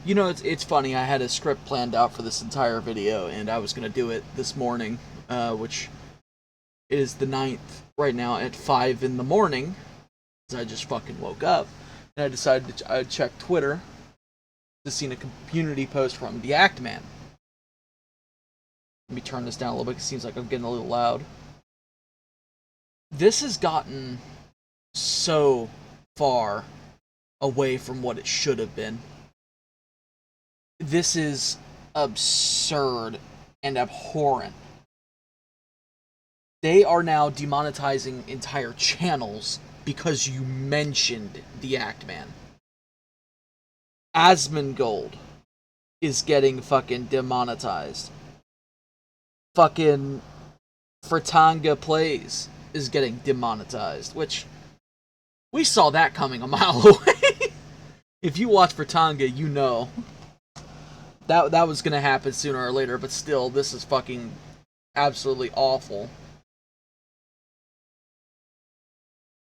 You know, it's funny. I had a script planned out for this entire video, and I was gonna do it this morning, which is the 9th right now at 5 in the morning. Because I just fucking woke up, and I decided I'd check Twitter to see a community post from the Act Man. Let me turn this down a little bit. It seems like I'm getting a little loud. This has gotten so far away from what it should have been. This is absurd and abhorrent. They are now demonetizing entire channels because you mentioned the Act Man. Asmongold is getting fucking demonetized. Fucking Fratanga Plays is getting demonetized, which we saw that coming a mile away. If you watch Fratanga, you know that was gonna happen sooner or later, but still, this is fucking absolutely awful.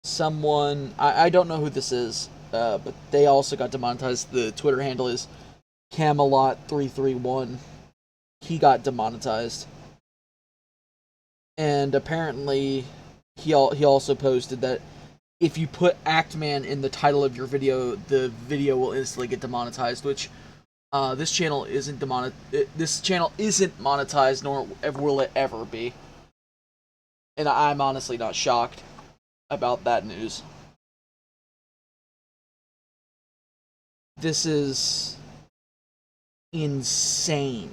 Someone, I don't know who this is, but they also got demonetized. The Twitter handle is Camelot331. He got demonetized. And apparently, he also posted that if you put Actman in the title of your video, the video will instantly get demonetized. Which this channel isn't monetized, nor will it ever be. And I'm honestly not shocked about that news. This is insane.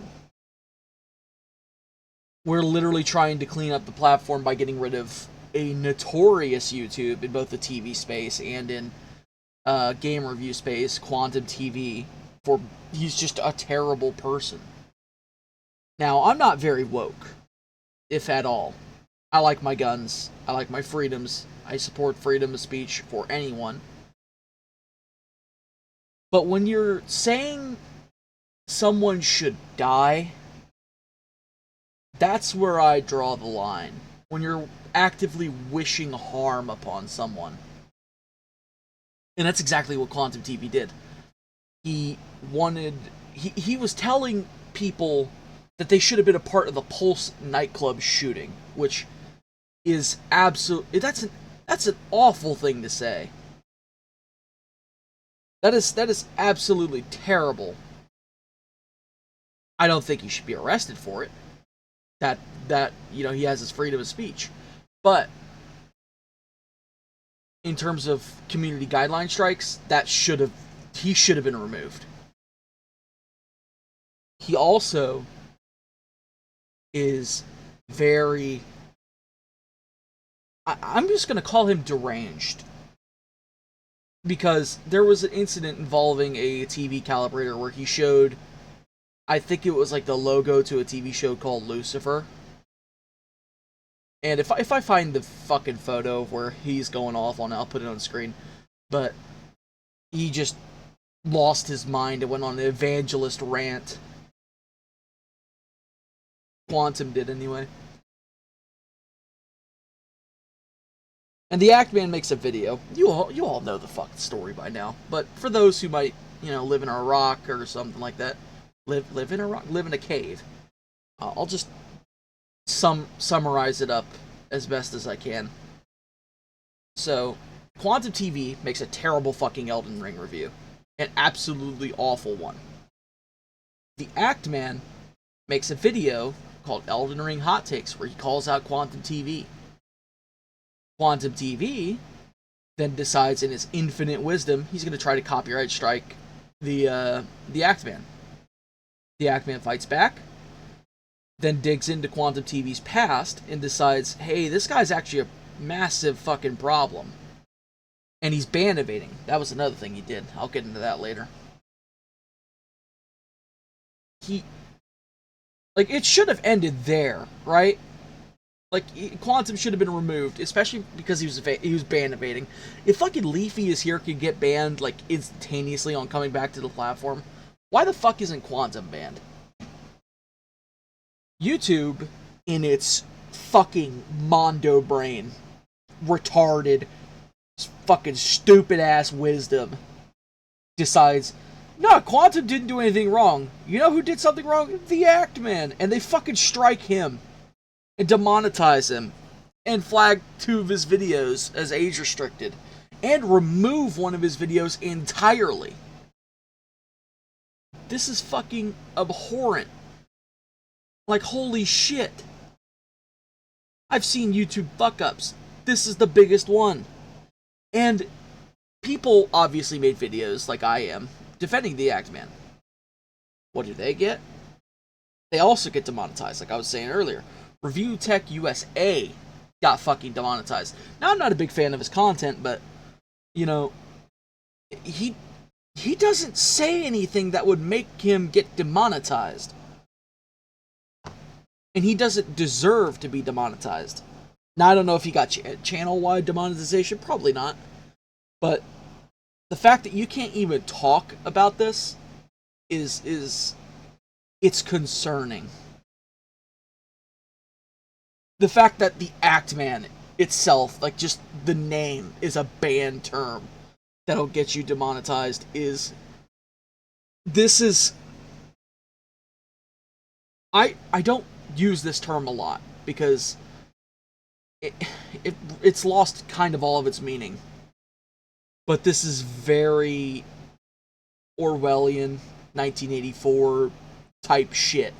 We're literally trying to clean up the platform by getting rid of a notorious YouTube in both the TV space and in game review space, Quantum TV, for he's just a terrible person. Now, I'm not very woke, if at all. I like my guns. I like my freedoms. I support freedom of speech for anyone. But when you're saying someone should die, that's where I draw the line. When you're actively wishing harm upon someone. And that's exactly what Quantum TV did. He was telling people that they should have been a part of the Pulse nightclub shooting, which is that's an awful thing to say. That is absolutely terrible. I don't think he should be arrested for it. That you know, he has his freedom of speech. But in terms of community guideline strikes, he should have been removed. He also is very, I'm just going to call him deranged. Because there was an incident involving a TV calibrator where he showed, I think it was like the logo to a TV show called Lucifer. And if I find the fucking photo of where he's going off on it, I'll put it on the screen. But he just lost his mind and went on an evangelist rant. Quantum did anyway. And the Act Man makes a video. You all know the fucking story by now. But for those who might, live in a rock or something like that, live in a rock, live in a cave. I'll just summarize it up as best as I can. So, Quantum TV makes a terrible fucking Elden Ring review. An absolutely awful one. The Act Man makes a video called Elden Ring Hot Takes where he calls out Quantum TV. Quantum TV then decides in his infinite wisdom he's going to try to copyright strike the Act Man. The Act Man fights back, then digs into Quantum TV's past and decides, hey, this guy's actually a massive fucking problem. And he's ban evading. That was another thing he did. I'll get into that later. It should have ended there, right? Quantum should have been removed, especially because he was ban evading. If fucking Leafy is here could get banned, instantaneously on coming back to the platform, why the fuck isn't Quantum banned? YouTube, in its fucking Mondo brain, retarded, fucking stupid-ass wisdom, decides, No, Quantum didn't do anything wrong. You know who did something wrong? The Act Man. And they fucking strike him and demonetize him and flag 2 of his videos as age restricted and remove 1 of his videos entirely. This is fucking abhorrent. Like, holy shit. I've seen YouTube fuck-ups. This is the biggest one. And people obviously made videos, like I am, defending the Act Man. What do they get? They also get demonetized, like I was saying earlier. Review Tech USA got fucking demonetized. Now, I'm not a big fan of his content, but, you know, he doesn't say anything that would make him get demonetized. And he doesn't deserve to be demonetized. Now, I don't know if he got channel-wide demonetization. Probably not. But the fact that you can't even talk about this it's concerning. The fact that the Act Man itself, like just the name, is a banned term that'll get you demonetized is... This is... I don't use this term a lot because it's lost kind of all of its meaning. But this is very Orwellian, 1984 type shit.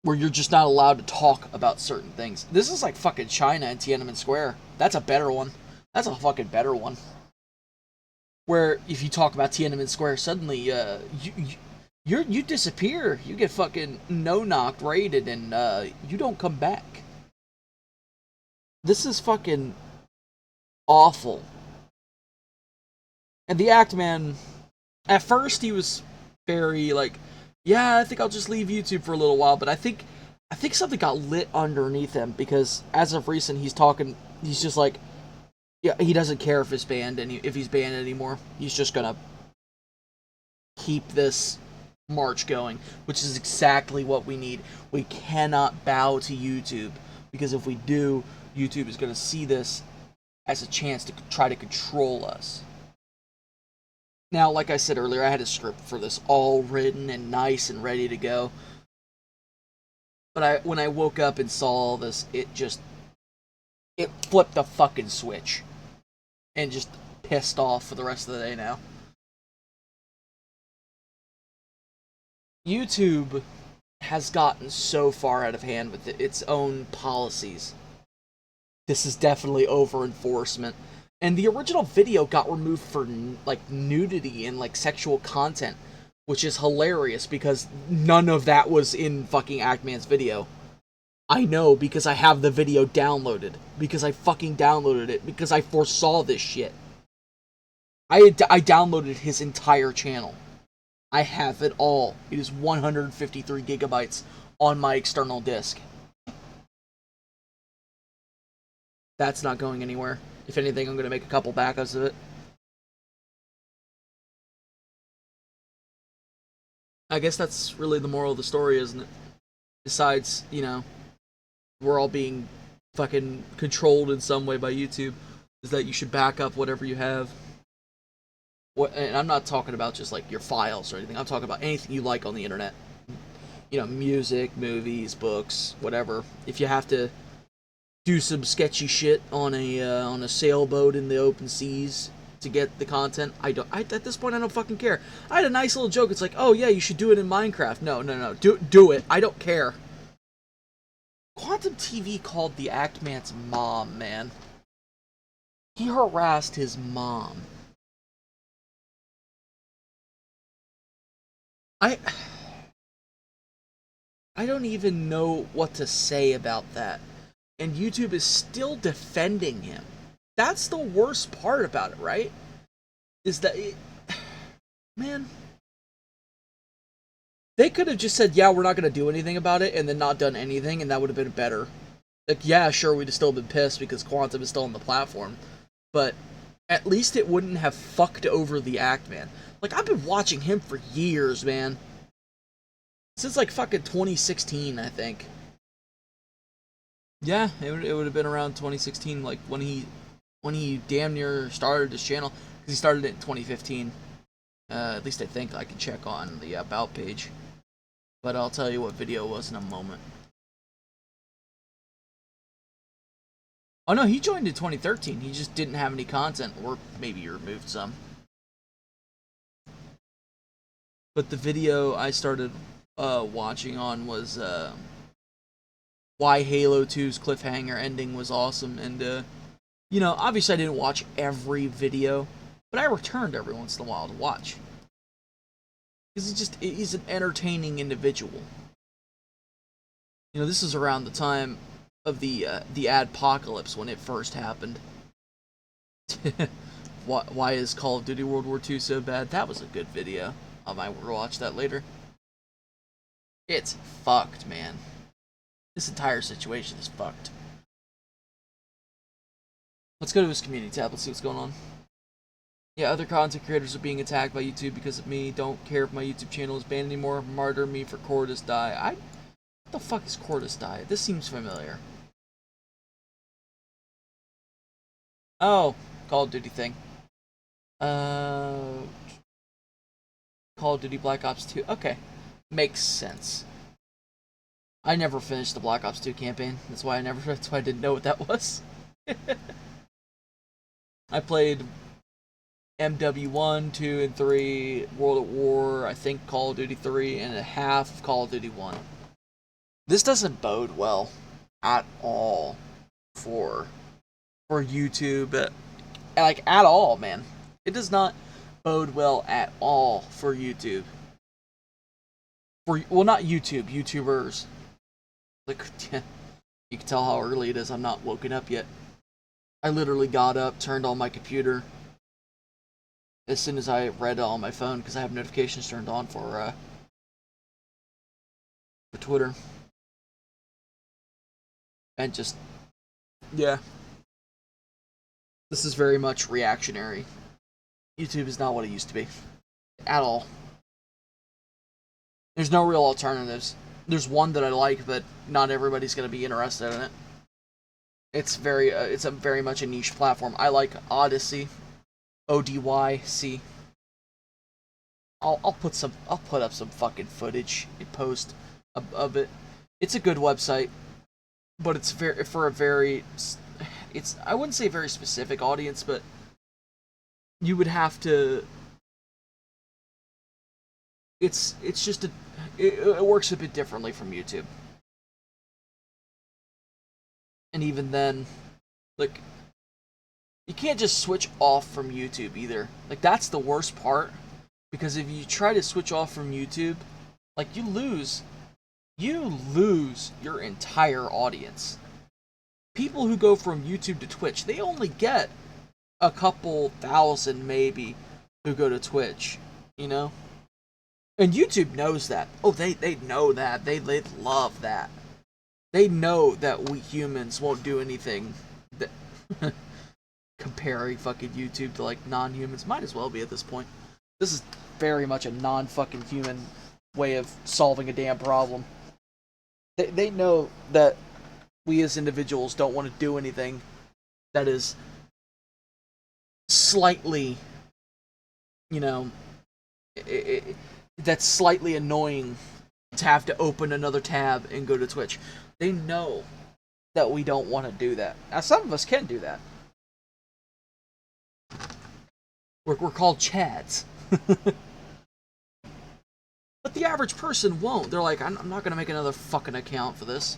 Where you're just not allowed to talk about certain things. This is like fucking China and Tiananmen Square. That's a better one. That's a fucking better one. Where if you talk about Tiananmen Square, suddenly you disappear. You get fucking no-knocked, raided, and you don't come back. This is fucking awful. And the Act Man, at first he was very like, yeah, I think I'll just leave YouTube for a little while, but I think something got lit underneath him because as of recent he's just like, yeah, he doesn't care if he's banned anymore. He's just gonna keep this march going, which is exactly what we need. We cannot bow to YouTube because if we do, YouTube is gonna see this as a chance to try to control us. Now, like I said earlier, I had a script for this all written and nice and ready to go. But when I woke up and saw all this, it flipped a fucking switch. And just pissed off for the rest of the day now. YouTube has gotten so far out of hand with its own policies. This is definitely over-enforcement. And the original video got removed for, like, nudity and, like, sexual content. Which is hilarious, because none of that was in fucking Act Man's video. I know, because I have the video downloaded. Because I fucking downloaded it. Because I foresaw this shit. I downloaded his entire channel. I have it all. It is 153 gigabytes on my external disk. That's not going anywhere. If anything, I'm going to make a couple backups of it. I guess that's really the moral of the story, isn't it? Besides, you know, we're all being fucking controlled in some way by YouTube, is that you should back up whatever you have. And I'm not talking about just like your files or anything. I'm talking about anything you like on the internet. You know, music, movies, books, whatever. If you have to do some sketchy shit on a sailboat in the open seas to get the content, at this point I don't fucking care. I had a nice little joke. It's like, oh yeah, you should do it in Minecraft. No, do it. I don't care. Quantum TV called the Act Man's mom, man. He harassed his mom. I don't even know what to say about that. And YouTube is still defending him. That's the worst part about it, right? Is that man, they could have just said, yeah, we're not going to do anything about it, and then not done anything, and that would have been better. Like, yeah, sure, we'd have still been pissed because Quantum is still on the platform, but at least it wouldn't have fucked over the Act Man. Like, I've been watching him for years, man. Since, like, fucking 2016, I think. Yeah, it would have been around 2016, like, when he damn near started his channel, because he started it in 2015. At least I think. I can check on the About page. But I'll tell you what video it was in a moment. Oh no, he joined in 2013. He just didn't have any content, or maybe he removed some. But the video I started watching on was why Halo 2's cliffhanger ending was awesome. And, you know, obviously I didn't watch every video, but I returned every once in a while to watch. Because he's an entertaining individual. You know, this is around the time of the adpocalypse when it first happened. Why is Call of Duty World War II so bad? That was a good video. I might watch that later. It's fucked, man. This entire situation is fucked. Let's go to his community tab. Let's see what's going on. Yeah, other content creators are being attacked by YouTube because of me. Don't care if my YouTube channel is banned anymore. Martyr me for Cordis Die. What the fuck is Cordis Die? This seems familiar. Oh, Call of Duty thing. Call of Duty Black Ops 2. Okay. Makes sense. I never finished the Black Ops 2 campaign. That's why I didn't know what that was. I played MW1, 2, and 3, World at War, I think Call of Duty 3, and a half of Call of Duty 1. This doesn't bode well at all for YouTube. Like, at all, man. It does not bode well at all for YouTube. Well, not YouTube, YouTubers. Like, you can tell how early it is. I'm not woken up yet. I literally got up, turned on my computer as soon as I read it on my phone, because I have notifications turned on for Twitter. And just, yeah. This is very much reactionary. YouTube is not what it used to be. At all. There's no real alternatives. There's one that I like, but not everybody's going to be interested in it. It's a very much a niche platform. I like Odyssey. ODYC. I'll put up some fucking footage and post of it. It's a good website, but it's I wouldn't say a very specific audience, but you would have to. It's just it works a bit differently from YouTube, and even then, like, you can't just switch off from YouTube either. Like, that's the worst part, because if you try to switch off from YouTube, like, you lose your entire audience. People who go from YouTube to Twitch, they only get a couple thousand maybe who go to Twitch, you know? And YouTube knows that. Oh, they know that. They love that. They know that we humans won't do anything that comparing fucking YouTube to, like, non-humans. Might as well be at this point. This is very much a non-fucking human way of solving a damn problem. They know that we as individuals don't want to do anything that is slightly, you know, that's slightly annoying to have to open another tab and go to Twitch. They know that we don't want to do that. Now, some of us can do that. We're called Chads. But the average person won't. They're like, I'm not going to make another fucking account for this.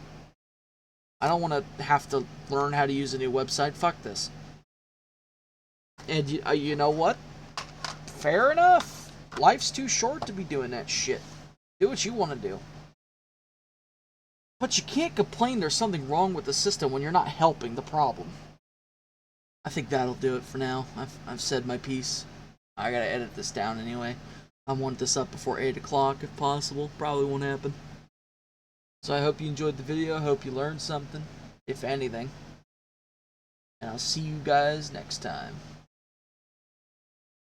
I don't want to have to learn how to use a new website. Fuck this. And you know what? Fair enough. Life's too short to be doing that shit. Do what you want to do. But you can't complain there's something wrong with the system when you're not helping the problem. I think that'll do it for now. I've said my piece. I gotta edit this down anyway. I want this up before 8 o'clock if possible. Probably won't happen. So I hope you enjoyed the video. I hope you learned something, if anything. And I'll see you guys next time.